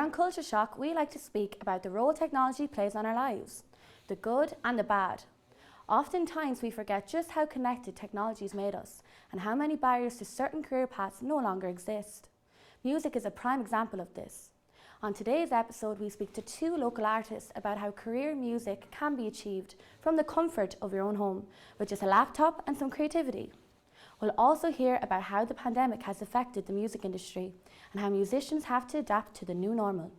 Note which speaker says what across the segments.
Speaker 1: on Culture Shock, we like to speak about the role technology plays on our lives, the good and the bad. Oftentimes we forget just how connected technology has made us and how many barriers to certain career paths no longer exist. Music is a prime example of this. On today's episode, we speak to two local artists about how career music can be achieved from the comfort of your own home with just a laptop and some creativity. We'll also hear about how the pandemic has affected the music industry and how musicians have to adapt to the new normal.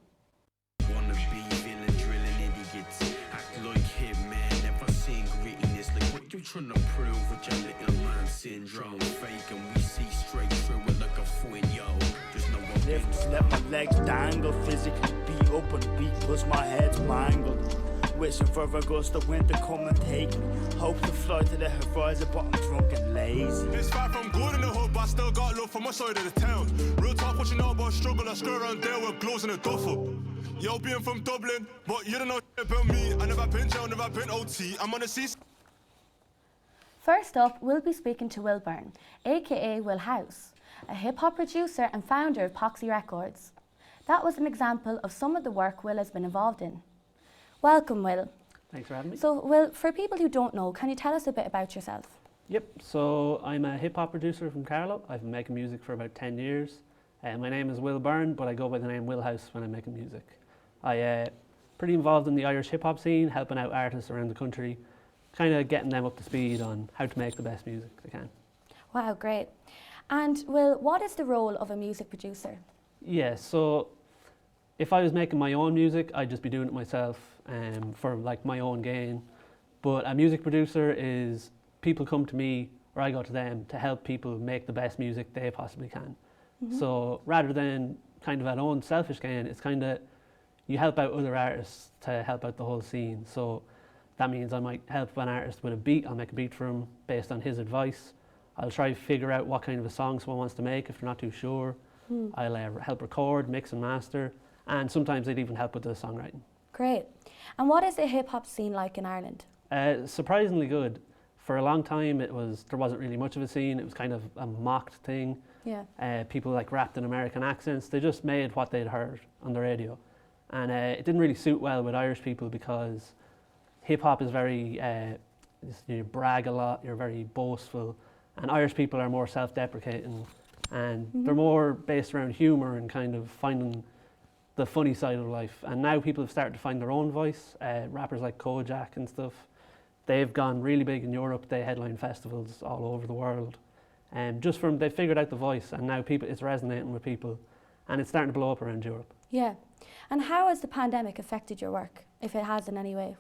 Speaker 2: Wanna be villain, drilling idiots, act like hitman, never seen grittiness, like what you trying to prove with your little man syndrome, fake and we see straight through it like a foin, yo, just know what
Speaker 3: Lift, let my legs dangle, physically beat up and weak, plus my head's mangled. Wishing for a gust of wind to come and take me. Hope to fly to the horizon, but I'm drunk and lazy.
Speaker 4: It's far from good in the hood, but I still got love for my side of the town. Real talk, what you know about struggle, I skirt around there with gloves and a duffel. Yo, being from Dublin, but you don't know about me. I never been jail, never been OT. I'm on the sea.
Speaker 1: First up, we'll be speaking to Will Byrne, aka Will House, a hip-hop producer and founder of Poxy Records. That was an example of some of the work Will has been involved in. Welcome, Will.
Speaker 5: Thanks for having me.
Speaker 1: So, Will, for people who don't know, can you tell us a bit about yourself?
Speaker 5: Yep, so I'm a hip-hop producer from Carlow. I've been making music for about 10 years. My name is Will Byrne, but I go by the name Will House when I'm making music. I'm pretty involved in the Irish hip-hop scene, helping out artists around the country, kind of getting them up to speed on how to make the best music they can.
Speaker 1: Wow, great. And Will, what is the role of a music producer?
Speaker 5: Yeah, so if I was making my own music, I'd just be doing it myself for like my own gain. But a music producer is people come to me or I go to them to help people make the best music they possibly can. Mm-hmm. So rather than kind of at own selfish gain, it's kind of you help out other artists to help out the whole scene. So that means I might help an artist with a beat. I'll make a beat for him based on his advice. I'll try to figure out what kind of a song someone wants to make if they're not too sure. I'll help record, mix and master, and sometimes I'd even help with the songwriting.
Speaker 1: Great. And what is the hip-hop scene like in Ireland?
Speaker 5: Surprisingly good. For a long time there wasn't really much of a scene. It was kind of a mocked thing.
Speaker 1: Yeah.
Speaker 5: People like rapped in American accents. They just made what they'd heard on the radio. And it didn't really suit well with Irish people because hip-hop is very, you brag a lot, you're very boastful. And Irish people are more self-deprecating and they're more based around humour and kind of finding the funny side of life. And now people have started to find their own voice. Rappers like Kojak and stuff, they've gone really big in Europe. They headline festivals all over the world. And just from, they figured out the voice and now it's resonating with people and it's starting to blow up around Europe.
Speaker 1: Yeah. And how has the pandemic affected your work, if it has in any way?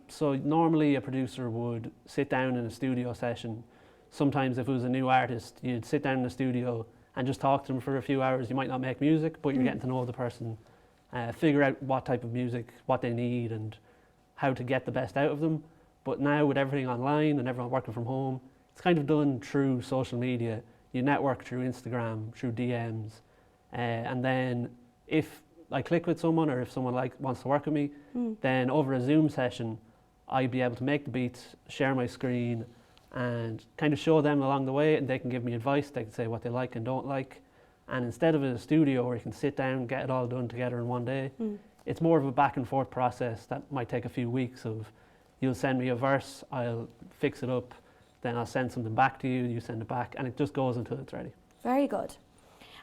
Speaker 5: So normally a producer would sit down in a studio session. Sometimes if it was a new artist, you'd sit down in the studio and just talk to them for a few hours. You might not make music, but you're getting to know the person, figure out what type of music, what they need and how to get the best out of them. But now with everything online and everyone working from home, it's kind of done through social media. You network through Instagram, through DMs. And then if I click with someone or if someone wants to work with me, then over a Zoom session, I'd be able to make the beats, share my screen, and kind of show them along the way, and they can give me advice. They can say what they like and don't like. And instead of a studio where you can sit down, get it all done together in one day, it's more of a back and forth process that might take a few weeks of, you'll send me a verse, I'll fix it up, then I'll send something back to you, you send it back, and it just goes until it's ready.
Speaker 1: Very good.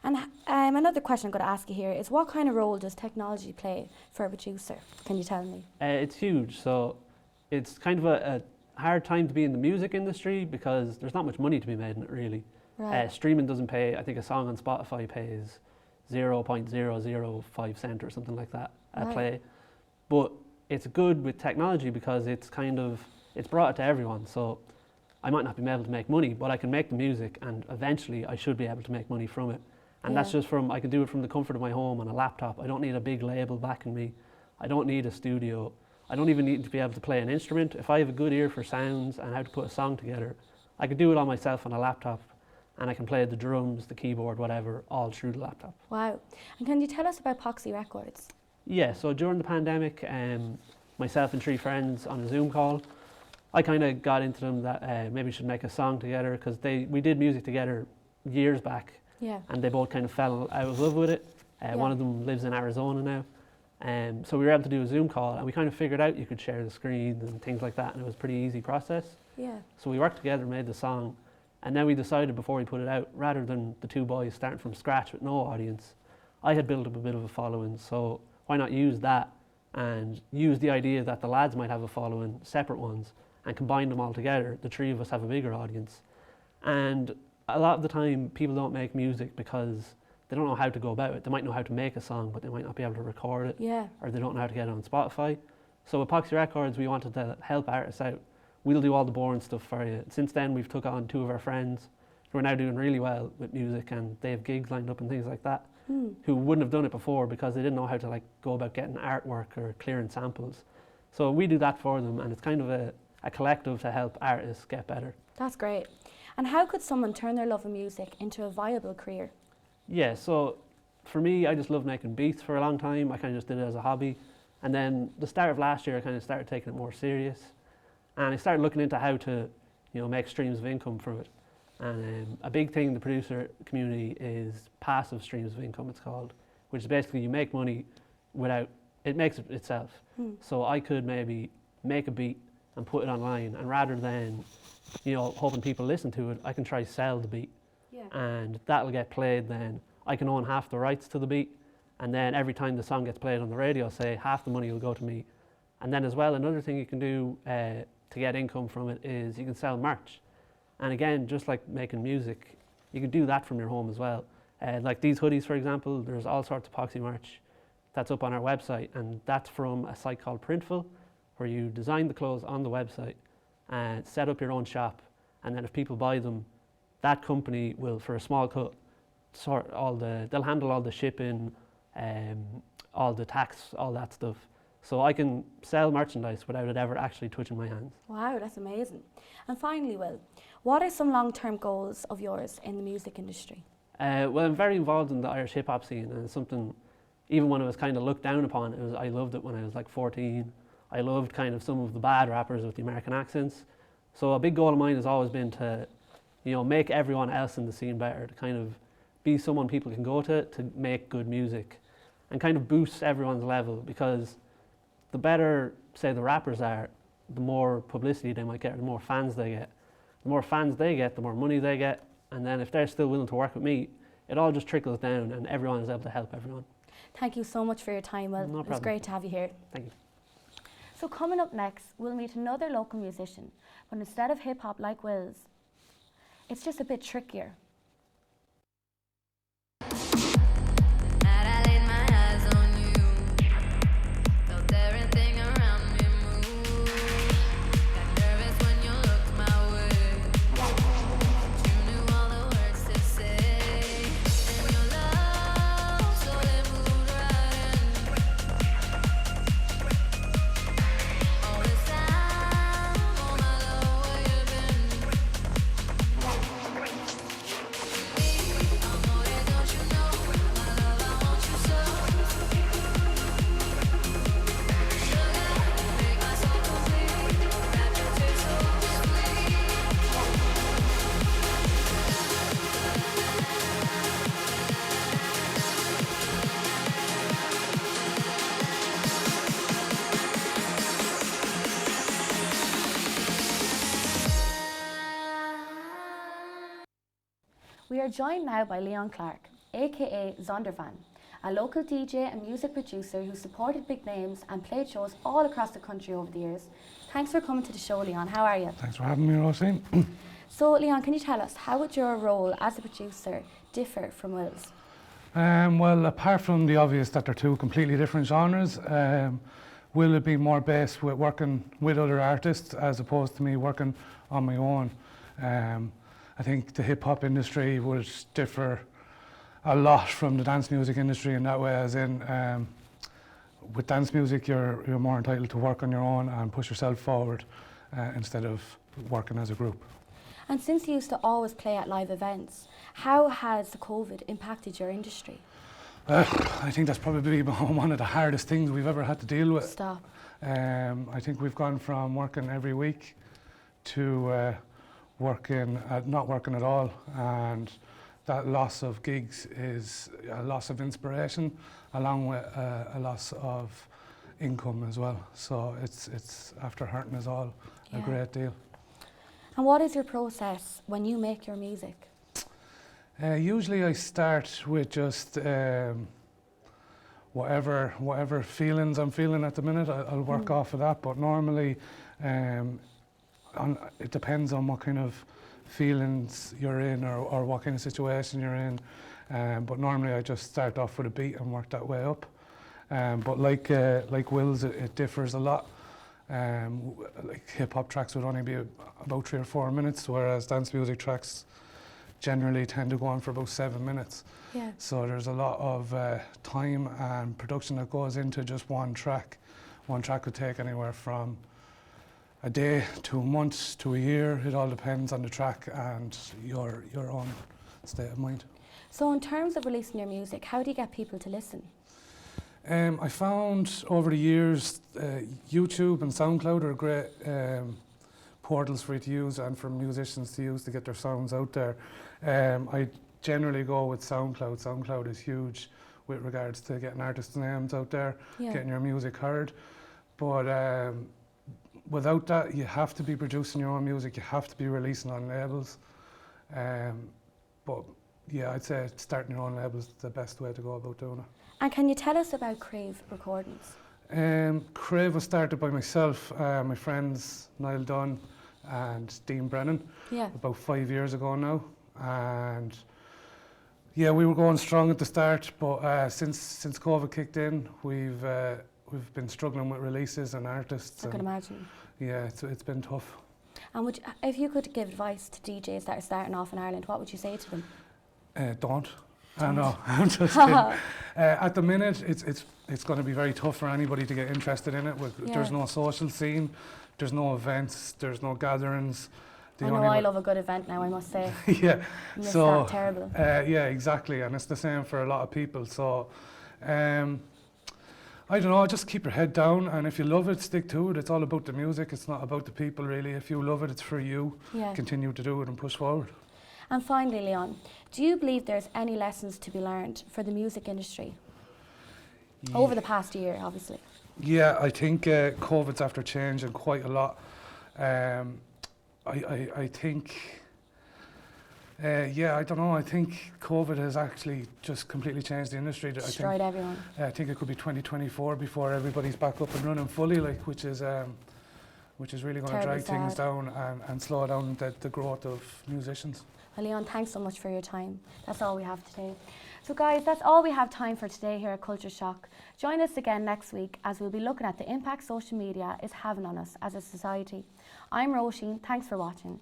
Speaker 1: And another question I'm going to ask you here is, what kind of role does technology play for a producer? Can you tell me?
Speaker 5: It's huge. So it's kind of a hard time to be in the music industry because there's not much money to be made in it, really.
Speaker 1: Right.
Speaker 5: Streaming doesn't pay. I think a song on Spotify pays 0.005 cent or something like that a play. But it's good with technology because it's brought it to everyone. So I might not be able to make money, but I can make the music and eventually I should be able to make money from it. And that's just I can do it from the comfort of my home on a laptop. I don't need a big label backing me. I don't need a studio. I don't even need to be able to play an instrument. If I have a good ear for sounds and how to put a song together, I can do it all myself on a laptop and I can play the drums, the keyboard, whatever, all through the laptop.
Speaker 1: Wow. And can you tell us about Poxy Records?
Speaker 5: Yeah, so during the pandemic, myself and 3 friends on a Zoom call, I kind of got into them that maybe we should make a song together because we did music together years back.
Speaker 1: Yeah.
Speaker 5: And they both kind of fell out of love with it. One of them lives in Arizona now. So we were able to do a Zoom call, and we kind of figured out you could share the screen and things like that, and it was a pretty easy process.
Speaker 1: Yeah.
Speaker 5: So we worked together, made the song, and then we decided before we put it out, rather than the two boys starting from scratch with no audience, I had built up a bit of a following, so why not use that and use the idea that the lads might have a following, separate ones, and combine them all together. The three of us have a bigger audience. And a lot of the time, people don't make music because they don't know how to go about it. They might know how to make a song, but they might not be able to record it,
Speaker 1: Yeah.
Speaker 5: or they don't know how to get it on Spotify. So with Epoxy Records, we wanted to help artists out. We'll do all the boring stuff for you. Since then, we've took on two of our friends who are now doing really well with music, and they have gigs lined up and things like that, who wouldn't have done it before because they didn't know how to like go about getting artwork or clearing samples. So we do that for them, and it's kind of a collective to help artists get better.
Speaker 1: That's great. And how could someone turn their love of music into a viable career?
Speaker 5: Yeah, so for me, I just loved making beats for a long time. I kind of just did it as a hobby. And then the start of last year, I kind of started taking it more serious. And I started looking into how to, make streams of income from it. And a big thing in the producer community is passive streams of income, it's called, which is basically you make money without, it makes it itself. So I could maybe make a beat and put it online, and rather than, hoping people listen to it, I can try sell the beat.
Speaker 1: Yeah.
Speaker 5: And that'll get played then. I can own half the rights to the beat, and then every time the song gets played on the radio, say half the money will go to me. And then as well, another thing you can do to get income from it is you can sell merch. And again, just like making music, you can do that from your home as well. Like these hoodies, for example, there's all sorts of Epoxy merch that's up on our website, and that's from a site called Printful, where you design the clothes on the website and set up your own shop, and then if people buy them, that company will, for a small cut, they'll handle all the shipping, all the tax, all that stuff. So I can sell merchandise without it ever actually touching my hands.
Speaker 1: Wow, that's amazing. And finally, Will, what are some long-term goals of yours in the music industry?
Speaker 5: Well, I'm very involved in the Irish hip hop scene, and it's something, even when it was kind of looked down upon, I loved it when I was like 14. I loved kind of some of the bad rappers with the American accents. So a big goal of mine has always been to, make everyone else in the scene better, to kind of be someone people can go to make good music, and kind of boost everyone's level, because the better, say, the rappers are, the more publicity they might get, the more fans they get. The more fans they get, the more money they get, and then if they're still willing to work with me, it all just trickles down and everyone is able to help everyone.
Speaker 1: Thank you so much for your time, Will.
Speaker 5: No
Speaker 1: It was
Speaker 5: problem.
Speaker 1: great to have you here.
Speaker 5: Thank you.
Speaker 1: So coming up next, we'll meet another local musician, but instead of hip-hop like Will's, it's just a bit trickier. We are joined now by Leon Clark, aka Zondervan, a local DJ and music producer who supported big names and played shows all across the country over the years. Thanks for coming to the show, Leon. How are you?
Speaker 6: Thanks for having me, Roisin.
Speaker 1: So, Leon, can you tell us, how would your role as a producer differ from Will's?
Speaker 6: Well, apart from the obvious that they're two completely different genres, Will it be more based with working with other artists as opposed to me working on my own? I think the hip-hop industry would differ a lot from the dance music industry in that way, as in with dance music you're more entitled to work on your own and push yourself forward instead of working as a group.
Speaker 1: And since you used to always play at live events, how has the COVID impacted your industry?
Speaker 6: I think that's probably one of the hardest things we've ever had to deal with.
Speaker 1: Stop.
Speaker 6: I think we've gone from working every week to not working at all, and that loss of gigs is a loss of inspiration, along with a loss of income as well. So it's after hurting us all a great deal.
Speaker 1: And what is your process when you make your music?
Speaker 6: Usually I start with just whatever feelings I'm feeling at the minute, I'll work off of that. But normally, it depends on what kind of feelings you're in or what kind of situation you're in. But normally I just start off with a beat and work that way up. But like Will's, it differs a lot. Like hip hop tracks would only be about 3 or 4 minutes, whereas dance music tracks generally tend to go on for about 7 minutes.
Speaker 1: Yeah.
Speaker 6: So there's a lot of time and production that goes into just one track. One track could take anywhere from a day to months to a year. It all depends on the track and your own state of mind.
Speaker 1: So in terms of releasing your music, how do you get people to listen?
Speaker 6: I found over the years YouTube and SoundCloud are great portals for you to use and for musicians to use to get their sounds out there. I generally go with SoundCloud. SoundCloud is huge with regards to getting artists' names out there, getting your music heard. But without that, you have to be producing your own music, you have to be releasing on labels. But yeah, I'd say starting your own label is the best way to go about doing it.
Speaker 1: And can you tell us about Crave Recordings?
Speaker 6: Crave was started by myself, my friends Niall Dunn and Dean Brennan about 5 years ago now. And yeah, we were going strong at the start, but since COVID kicked in, we've been struggling with releases and artists.
Speaker 1: I can imagine.
Speaker 6: Yeah, it's been tough.
Speaker 1: And if you could give advice to DJs that are starting off in Ireland, what would you say to them?
Speaker 6: Don't. I know, I'm just kidding. At the minute, it's going to be very tough for anybody to get interested in it. There's no social scene, there's no events, there's no gatherings.
Speaker 1: I know I love a good event now, I must say.
Speaker 6: Yeah,
Speaker 1: so that terrible.
Speaker 6: Yeah, exactly, and it's the same for a lot of people. So, I don't know. Just keep your head down, and if you love it, stick to it. It's all about the music. It's not about the people, really. If you love it, it's for you.
Speaker 1: Yeah.
Speaker 6: Continue to do it and push forward.
Speaker 1: And finally, Leon, do you believe there's any lessons to be learned for the music industry over the past year, obviously?
Speaker 6: Yeah, I think COVID's after changing quite a lot. I think, I don't know. I think COVID has actually just completely changed the industry.
Speaker 1: Destroyed everyone.
Speaker 6: I think it could be 2024 before everybody's back up and running fully, which is really going to drag things down and slow down the growth of musicians.
Speaker 1: Well, Leon, thanks so much for your time. That's all we have today. So guys, that's all we have time for today here at Culture Shock. Join us again next week as we'll be looking at the impact social media is having on us as a society. I'm Roisin, thanks for watching.